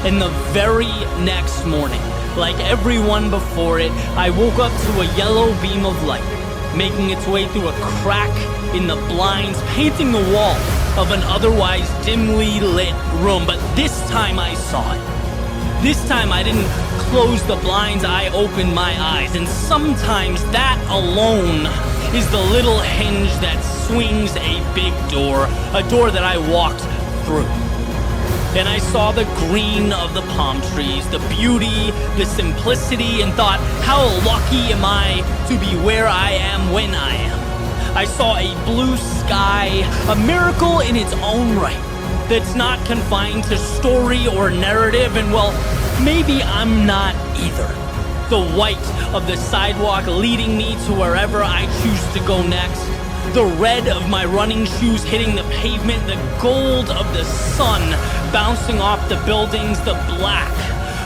And the very next morning, like everyone before it, I woke up to a yellow beam of light, making its way through a crack in the blinds, painting the wall of an otherwise dimly lit room. But this time I saw it. This time I didn't close the blinds, I opened my eyes. And sometimes that alone is the little hinge that swings a big door, a door that I walked through. And I saw the green of the palm trees, the beauty, the simplicity, and thought, how lucky am I to be where I am when I am. I saw a blue sky, a miracle in its own right, that's not confined to story or narrative, and well, maybe I'm not either. The white of the sidewalk leading me to wherever I choose to go next. The red of my running shoes hitting the pavement, the gold of the sun bouncing off the buildings, the black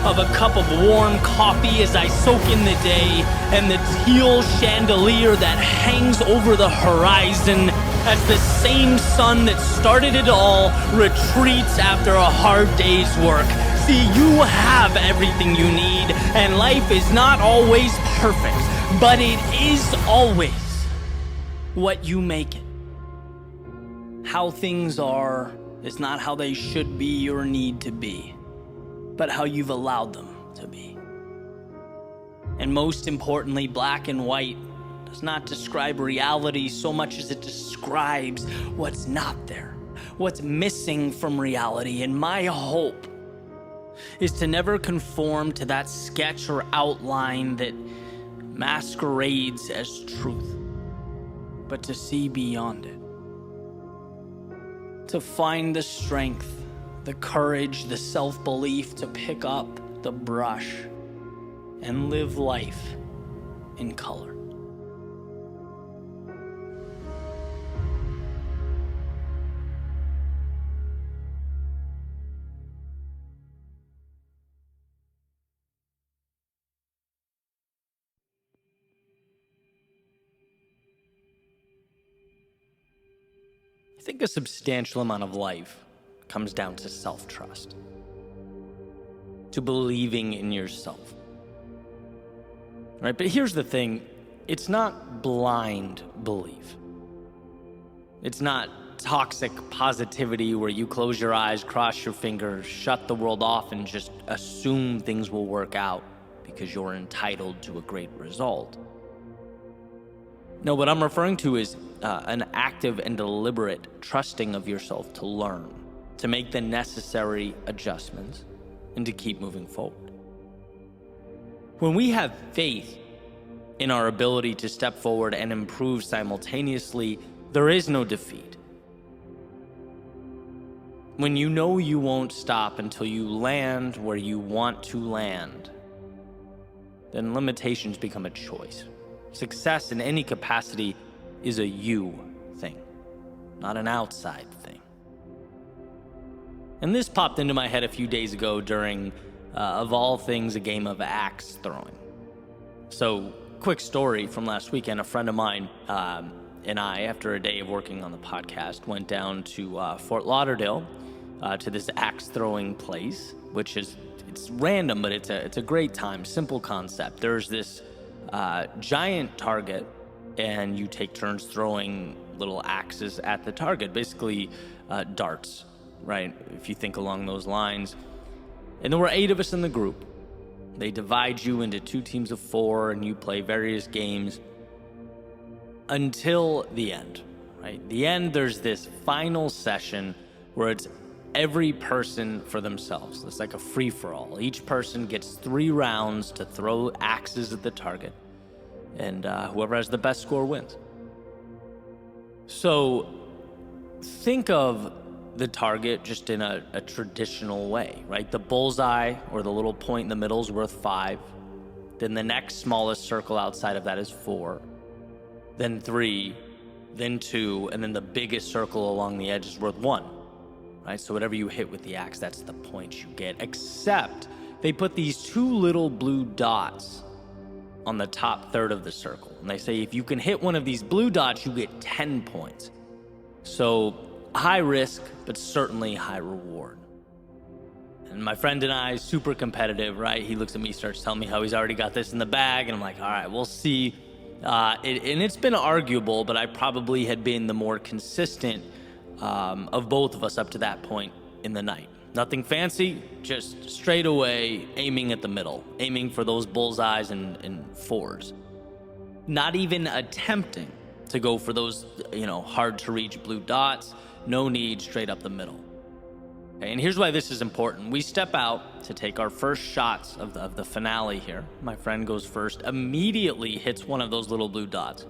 of a cup of warm coffee as I soak in the day, and the teal chandelier that hangs over the horizon as the same sun that started it all retreats after a hard day's work. See, you have everything you need, and life is not always perfect, but it is always what you make it. How things are is not how they should be or need to be, but how you've allowed them to be. And most importantly, black and white does not describe reality so much as it describes what's not there, what's missing from reality. And my hope is to never conform to that sketch or outline that masquerades as truth, but to see beyond it. To find the strength, the courage, the self-belief to pick up the brush and live life in color. I think a substantial amount of life comes down to self-trust, to believing in yourself. Right? But here's the thing, it's not blind belief. It's not toxic positivity where you close your eyes, cross your fingers, shut the world off, and just assume things will work out because you're entitled to a great result. No, what I'm referring to is an active and deliberate trusting of yourself to learn, to make the necessary adjustments, and to keep moving forward. When we have faith in our ability to step forward and improve simultaneously, there is no defeat. When you know you won't stop until you land where you want to land, then limitations become a choice. Success in any capacity is a you thing, not an outside thing. And this popped into my head a few days ago during, of all things, a game of axe throwing. So, quick story from last weekend, a friend of mine and I, after a day of working on the podcast, went down to Fort Lauderdale to this axe throwing place, which is, it's random, but it's a great time, simple concept. There's this giant target, and you take turns throwing little axes at the target, basically darts, right? If you think along those lines. And there were 8 of us in the group. They divide you into 2 teams of 4, and you play various games until the end, right? The end, there's this final session where it's every person for themselves. It's like a free-for-all. Each person gets 3 rounds to throw axes at the target, and whoever has the best score wins. So think of the target just in a traditional way, right? The bullseye, or the little point in the middle, is worth 5. Then the next smallest circle outside of that is 4. Then 3, then 2, and then the biggest circle along the edge is worth 1. Right? So whatever you hit with the axe, that's the point you get. Except they put these 2 little blue dots on the top third of the circle. And they say if you can hit one of these blue dots, you get 10 points. So high risk, but certainly high reward. And And my friend and I, super competitive, right? He looks at me, starts telling me how he's already got this in the bag, and I'm like, all right, we'll see. And it's been arguable, but I probably had been the more consistent of both of us up to that point in the night. Nothing fancy, just straight away aiming at the middle, aiming for those bullseyes and fours. Not even attempting to go for those, hard to reach blue dots. No need, straight up the middle. Okay, and here's why this is important. We step out to take our first shots of the finale here. My friend goes first, immediately hits one of those little blue dots.